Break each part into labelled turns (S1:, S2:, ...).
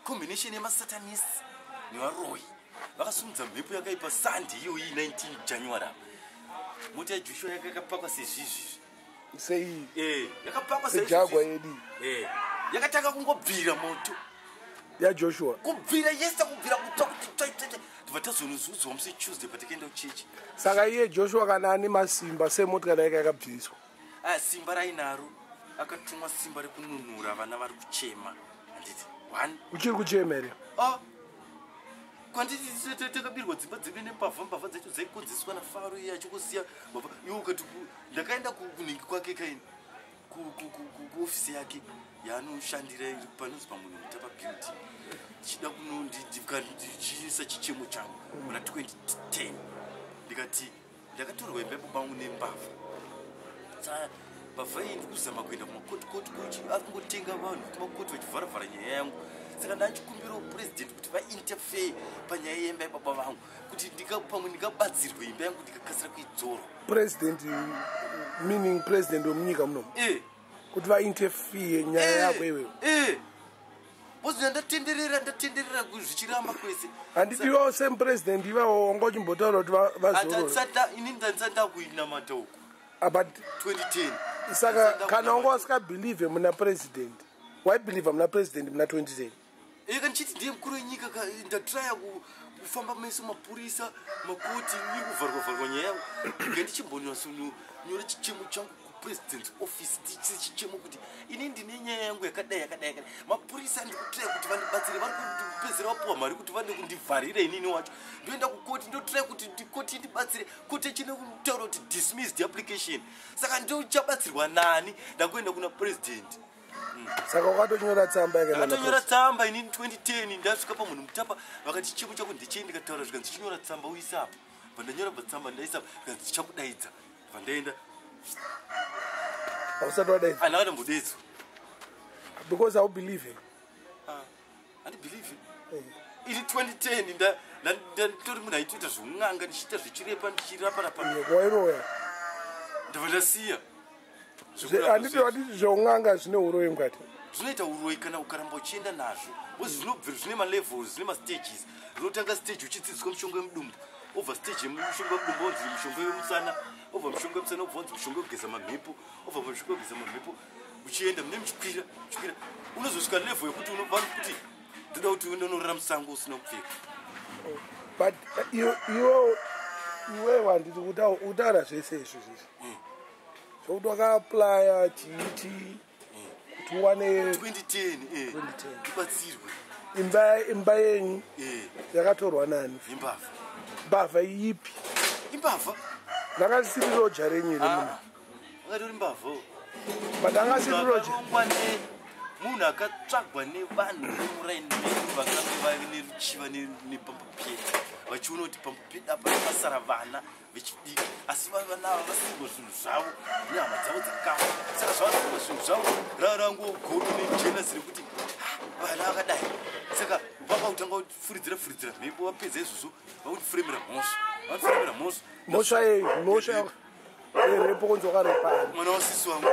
S1: combination yemasatanist nevaroi vakasumudza mhepo yakaipa sandi iyoyi 19 January mota yajoshua yakapakwa sezvizvi
S2: sei
S1: yakapakwa
S2: sejagwa yedu
S1: yakatanga kungobvira moto
S2: yaJoshua
S1: kubvira yesa kubvira kuti vatazonuzuzwa musi Tuesday patikaenda kuchechi
S2: saka iye Joshua kana ane masimba semotikari yake yakabviswa
S1: simba rainaro akatumwa simba rekununura vana vari kuchema handiti
S2: uchiri kuchema here
S1: kwanditi takabirwa dzimba dzedu nembavha dzedu dzaikonzeswa nafaro iye achikusiya iwe ukati ndakaenda kunhingi kwake kaini kuofisi yake yaanoshandira panonzi pamunhu mutapa building chida kunondichiisa chichemo changu muna 2010 ndikati ndakatorwa imba yebabangu nembavha mbavha iyi ndikuzama kuenda kumakoti ari kungotenga vanhu kuti makoti vachivharavhara nyaya yangu saka ndachikumbirawo purezidendi kuti vainterfere panyaya yemba yebaba vangu kuti pamwe ndikabatsirwe imba yangu ndikakasira kuidzorwa
S2: president meaning president wemunyika munomu kuti vainterfere nyaya yako iwewe
S1: bozina ndatenderera zvichiramba kwese
S2: handiti iwawo semupresident ivawo wanga uchimbotaura kuti vazorora
S1: ini ndandisanda kuinamata uku
S2: but
S1: 2010
S2: saka kana wanga wasikabhelieve muna president waibhelieve muna president muna 2010
S1: kandichiti ndiye mukuru wenyika ndatraya kufamba meso mapurisa makoti kuvharwa nyaya yangu ngandichimbonyora chichemo changu kupresident office chichemo kuti ini ndine nyaya yangu yakadai mapurisa ndikutraya kuti vandibatsire vari kundipezera vapuwa mari kuti vande kundivharira inini wacho ndoenda kukoti ndotraya kuti koti ndibatsire koti chine kutaura kuti dismissed application saka ndochabatsirwa nani ndakuenda kuna president
S2: saka wakatonyora tsamba yake
S1: ndakatonyora tsamba inini 2010 ndasvika pamunhu mutapa vakati chichemo chako ndechei ndikataura zvikanzi chinyora tsamba uisapo pandanyora patsamba ndaisapo zvikanzi chichakudaidza pandaenda
S2: ausati wadaidza
S1: andakatambodaidzwa
S2: because I believe it
S1: handibhelieve ini 2010 ndatori munhu aitoita zvoun'anga ndichiita zvichirepa ndichirapa
S2: wairoya
S1: ndabva ndasiya
S2: handiti zvoun'anga zvine uroyi mukati
S1: zvinoita uroyi kana ukaramba uchienda nazvo bozi zvinobvira zvine malevels zvine mastages rinotanga stage uchidzidziswa mushonga yemudumbu obva stage yemushonga wemudumbu onzi mushonga wemusana obva mushonga wemusana obva onzi mushonga wekugeza mamhepo obva mushonga wekugeza mamhepo uchienda mune muchikwira unozosvika level yekuti unovari kuti ndoda kuti undonorora musango usina kupfeka
S2: but iwe handiti utaura zvese izvo zvizvi zvokuti wakaaplya chiiti kuti uwane
S1: 2010 ibatsirwe
S2: imba yenyu yakatorwa nani mbavha iyipi
S1: imbavha
S2: ndakasiri roja renyu remunhu
S1: akatori mbavha
S2: but angasiri roja
S1: munhu akatsvagwa nevanhu vemuraini vakange vave neruchiva nepambapeda vachiona kuti pambapeda apa pasara vana vechidiki asi vanava vasigwa zvinhu zvavo nehama dzavo dzakafa saka zvavasigwa zvinhu zvavo rarangogono nejena ziri kuti vana vakadai saka vakautanga kufuridzira mhepo vapedza izvozvo vakundifuremera mhosva
S2: mhosva repo kunzi wakarepa
S1: mwana wasisi wangu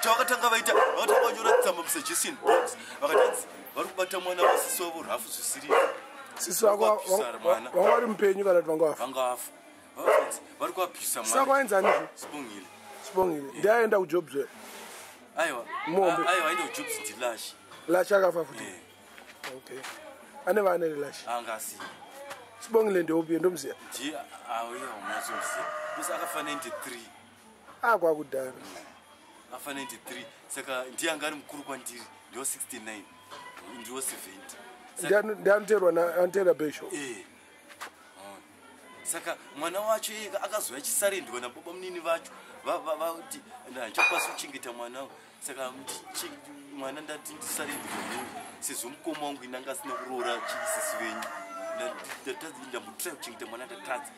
S1: chavakatanga vaita vakatanga vanyora tsamba musuggestion box vakatanzi vari kubata mwana wasisi wavo rafu zvisiri
S2: sisi wako vanga vari mupenyu kana kuti
S1: vanga vafa vari kuabhisa
S2: saka waenzanizvo
S1: sibongile
S2: ndiaenda kujobs
S1: aiwa aenda kujobs ndilashi
S2: lashi akafa futi okay ane vana relashi
S1: angasiya
S2: sibongile ndeupi ndomuziya
S1: umazomuziya bese akafa 93
S2: kwakudhara
S1: afa 93 saka ndiye anga ari mukuru kwandiri ndiwo 69 ndiwo 70
S2: ndianoterwa besho
S1: saka mwana wacho iye akazoya achisarendwa nababa munini vacho vati handikwanisi kuchengeta mwana saka mwana ndati ndisarendwa sezvo mukoma wangu ine anga asina kuroora chisisi venyu ndambotirai kuchengeta mwana ndatadza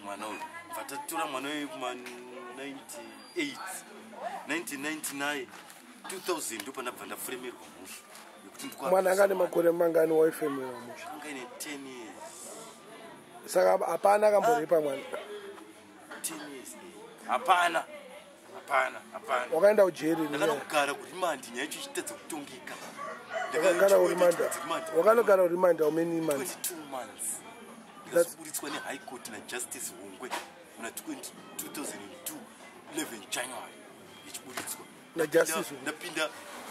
S1: mwana uyu bva tatora mwana uyu kuma-98 1999 2000 ndopandabva ndafuremerwa musha
S2: mwana anga nemakore mangani waifemerwa musha
S1: anga ine 10 years
S2: saka hapana akamborepa mwana
S1: 10 years hapana hapana
S2: wakaenda kujeri
S1: ndakanogara kurimandi nyaya yacho ichitedza kutongeka
S2: wakanogara kurimandi how many months
S1: 22 months ndikazoburitswa nehigh court najustice hungwe muna 2002 11 January ichiburitswa
S2: najustice
S1: ndapinda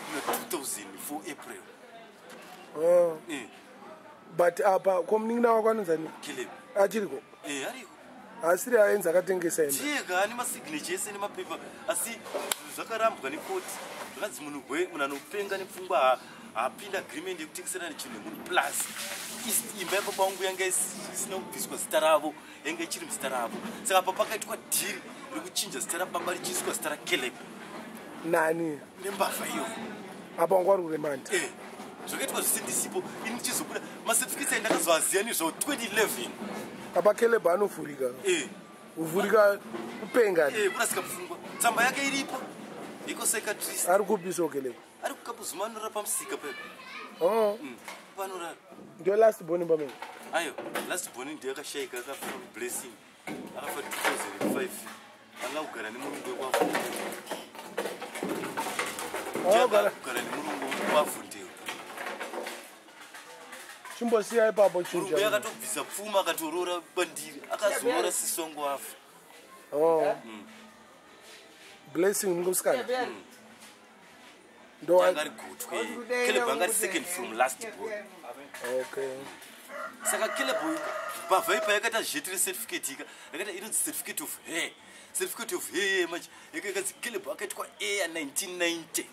S1: muna 2004 April
S2: but apa komuningira wako anonzani
S1: Caleb
S2: achiriko
S1: ariko
S2: asiri aenza akatengesa enda
S1: tiega ane masignature ese nemapepa asi zvakarambwa nekoti zvakanzi munhu munhu anopenga nepfungwa haapinda agreement yekutengeserana chinhu nemunhu plus imba yapapa wangu yanga isina kubviswa zita ravo yanga ichiri muzita ravo saka apa pakaitwa dhiri rekuchinja zita rababa richiiswa zita raCaleb
S2: nani
S1: nembavha iyo
S2: apa wangu ari kuremandi
S1: zvakaitwa zvisindisipo ini ndichizobuda masertificates aindakazoaziva nezvavo 2011
S2: apa Caleb anovhurika kuvhurika kupenga
S1: kurasika pfungwa tsamba yake iripo iko psychiatrist
S2: ari kupiso Caleb
S1: ari kuKambuzuma anorara pamusika pepa panorara
S2: ndio last born pamene
S1: ayo last born ndiye akashayika akafa blessing akafa 2005 anga kugara nemurungu wekwavo kugara nemurungu wekwavo ndiyo
S2: chimbosiya ipapo chinja
S1: murungu akatobvisa pfuma akatorora bandiri akazorora sisongo afa
S2: blessing ngosikana
S1: ndo angari gutwe Caleb angari second from last born
S2: okay
S1: saka Caleb bavaipa yakaita zhetire certificate ika yakaita inonzi certificate of hair manje yakazi Caleb akaitwa air 1990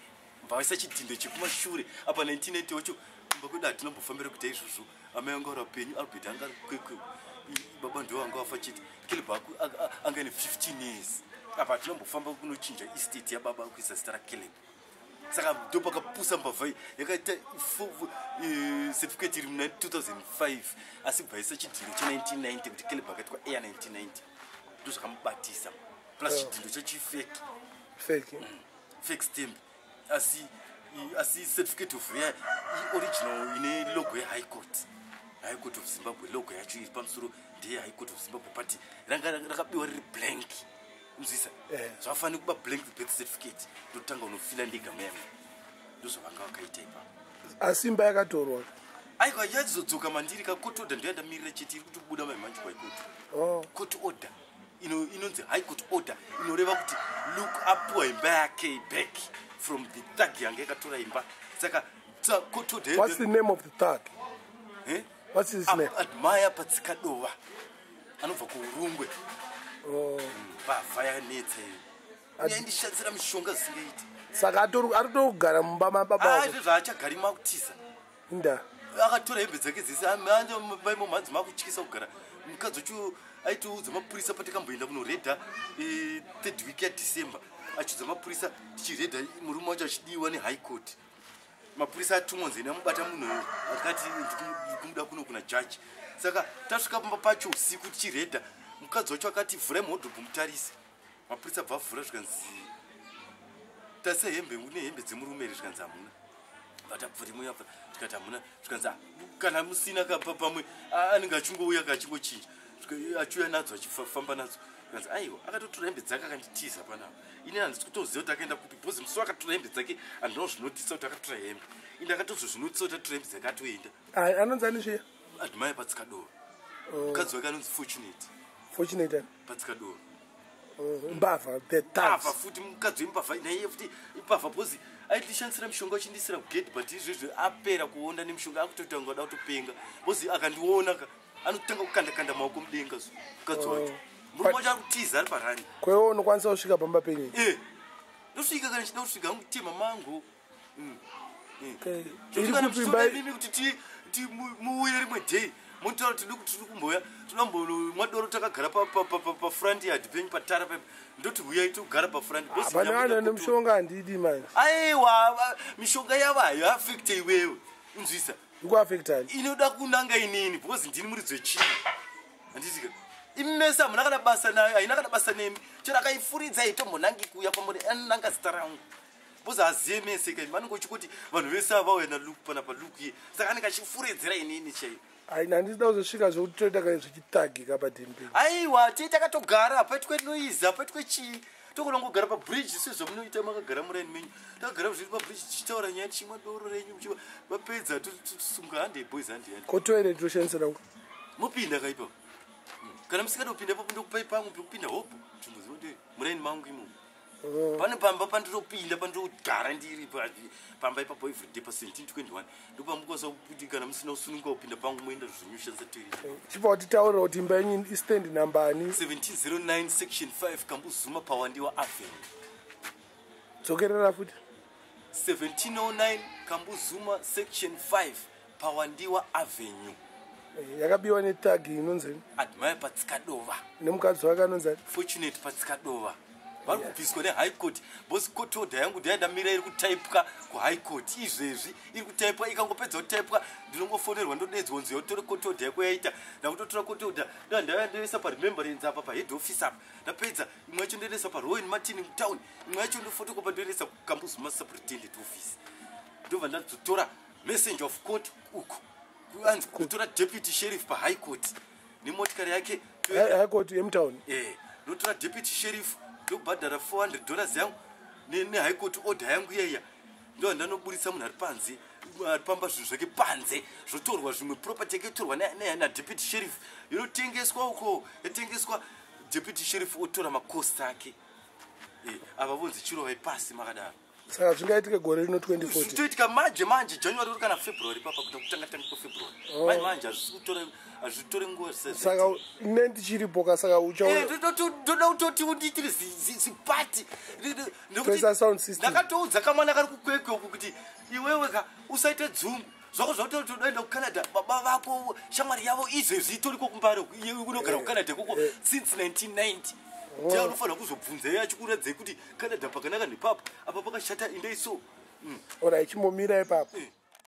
S1: mbavaisa chidhindo chekumashure apa 1990 wacho kumba kwedu hatinombofambira kuita izvozvo amai anga uri apenyu Albert anga kwekwe baba ndo anga wafa chete Caleb anga ine 15 years apa hatinombofamba kunochinja estate yababa kuisa zita raCaleb saka ndo pakapusa mbavhai yakaita certificate iri muna 2005 asi bvaisa chidhindo che1990 kuti Caleb akaitwa air 1990 ndo zvakamubatisa plus chidhindo chechifake stamp asi certificate of hair original ine logo yeHigh Court of Zimbabwe logo yacho iri pamusoro ndeye High Court of Zimbabwe but ranga rakabiwa riri blank uzisa zvafanira kuba blank birth certificate ndotanga unofila ndigama yangu ndozvavanga vakaita ipapo
S2: asi imba yakatorwa
S1: aiwa yadzodzoka mandiri kakotoda ndiyo yandamirira chete iri kutobuda maimhanji kwaikoto court order inonzi High Court order inoreva kuti look apiwa imba yake back from the thug yanga yakatora imba saka court order.
S2: What's the name of the thug? What's his name?
S1: Admire Patsikadova anobva kuurungwe bavha yanetsa iyo yaindishandisira mishonga zisingaiti
S2: saka ari togara mumba mababa
S1: izvo zvaachagari makutiza
S2: nda
S1: akatora hembe dzake dzese maimo mhanzi makutyisa kugara mukadzi wacho aitoudza mapurisa patikamboenda kunoredha 3rd week yaDecember achiudza mapurisa tichiredha murume wacho achidiwa neHigh Court mapurisa atumwa nzeni amubata munhu akati kumuda kuno kuna jaji saka tasvika pamba pacho usiku tichiredha mukadzi wacho akati vhurai muhodhobhu mutarise mapurisa bva vhura zvikanzi tase hembe une hembe dzemurume ere zvikanzi hamuna vatapfurimo zvikati hamuna zvikanzi kana musina pamwe anenge achingouya kachingochinja achiuya nadzo achifamba nadzo zvikanzi aiwa akatotora hembe dzake akanditiza panapa ini handisi kutoziva kuti akaenda kupi bhozi musi akatora hembe dzake handino zvinotisa kuti akatora hembe ini akatozozvinotisa kuti atora hembe dzake atoenda
S2: anonzani zviya
S1: Admire Patsikadova mukadzi wake anonzi Fortunate Patsikadova
S2: mbavha
S1: mbavha futi mukadzi wembavha naiye futi mbavha bhozi aitishandisira mishonga uchindisira kugedhi but izvezvi apera kuonda nemishonga akutotanga da kutopenga bhozi akandiona anotanga kukanda maoko mudenga mukadzi wacho murume wacho arikutiza ari parani
S2: kwewo unokwanisa kusvika pamba penyu
S1: ndosvika kana chida kusvika angutema mango
S2: irikupimba
S1: kuti muwire rimwe day motaura kuti tiri kumboya mwadoro takagara pafront yard penyu patara pepa ndoti huyai togara pafront
S2: pane vanhu nemishonga handidi manje
S1: aiwa mishonga yavo hayoafekta iwewe unzwisa
S2: ikuafektani
S1: inoda kunanga inini because ndini muridzi wechii handitika imese hamuna kana basa nayo haina kana basa nemi chero akaifuridza itombonangi kuuya kwamuri anonanga zita rangu because haziye mese kai vanongochi kuti vanhu vese avauya luku panapa luku iye saka anenge achifuridzira inini chaiyo
S2: aina handisida kuzosvika zvokuti toita zvichitagika padhembe
S1: aiwa tei takatogara paitwe noiza paitwe chii tokona kugara pabridge sezvo munoita makagara muraini menyu takagara zviri pabridge tichitaura nyaya tichimwa doro renyu vapedza tosunga hande boys hande
S2: kotoilet toshandisira uko
S1: mupinda kaipa kana musikada kupinda ipapo ndokupai pangu pekupinda hopo chimbuzi kuti muraini mangu imomo pane pamba pandiropinda pandirogara ndiri pamba ipapo everyday pa1721 ndopamukwanisa kuti kana musina kusununguka kupinda pangu moenda zvinyushandisa toilet
S2: chipa kuti taura kuti imba yenyu istand nambani
S1: 1709 section 5 Kambuzuma Pawandiwa Avenue
S2: dzokerera futi
S1: 1709 Kambuzuma section 5 Pawandiwa Avenue
S2: yakabiwa netagi inonzeni
S1: Admire Patsikadova
S2: nemukadzi wake anonzani
S1: Fortunate Patsikadova vari kubviswa nehigh court bosi kotodha yangu ndayandamira iri kutaipwa kuhigh court izvezvi iri kutaipwa ikangopedza kutaipwa ndinongofonerwa ndodedzwa nzi yotore kotodha yako yaita ndakutotora kotodha ndandayandoisa paremembrance apa pahead office apa ndapedza imwe yacho ndoendesa parowan martin town imwe yacho ndofotokopa ndoendesa kukambuzuma superintendent office ndobva ndazotora messenger of court uko anzi kutora deputy sheriff pahigh court nemotikari yake
S2: high court yemtown
S1: ndotora deputy sheriff ndobhadhara $400 yangu nehigh court order yangu iyaiya ndo ndanobudisa munhu ari panze ari pamba zvinhu zvake panze zvotorwa zvimwe property yake yotorwa nadeputy sheriff yonotengeswa uko yatengeswa deputy sheriff otora macost ake ava vonzi chiro vaipasi makadaro
S2: saka zvingaitike gore rino 2040
S1: zvitoitika manje january uri kana february papa kuta kutanga kwefebruary manje hazvitore nguva
S2: saka ine ndichiripo saka
S1: ndoda kutoti undiitire zipati
S2: ndakatoudza
S1: kamwana kari kukwekweku kuti iwewe ka usaite dzungu zvako zvakuti todaenda kucanada baba vako shamwari yavo izvezvi itoriko kumbare unogara kucanada ikoko since 1990 unofanira kuzobvunza iye achikuradzei kuti canada pakanaka nepapo apa pakashata indeiso
S2: ora ichimomira ipapo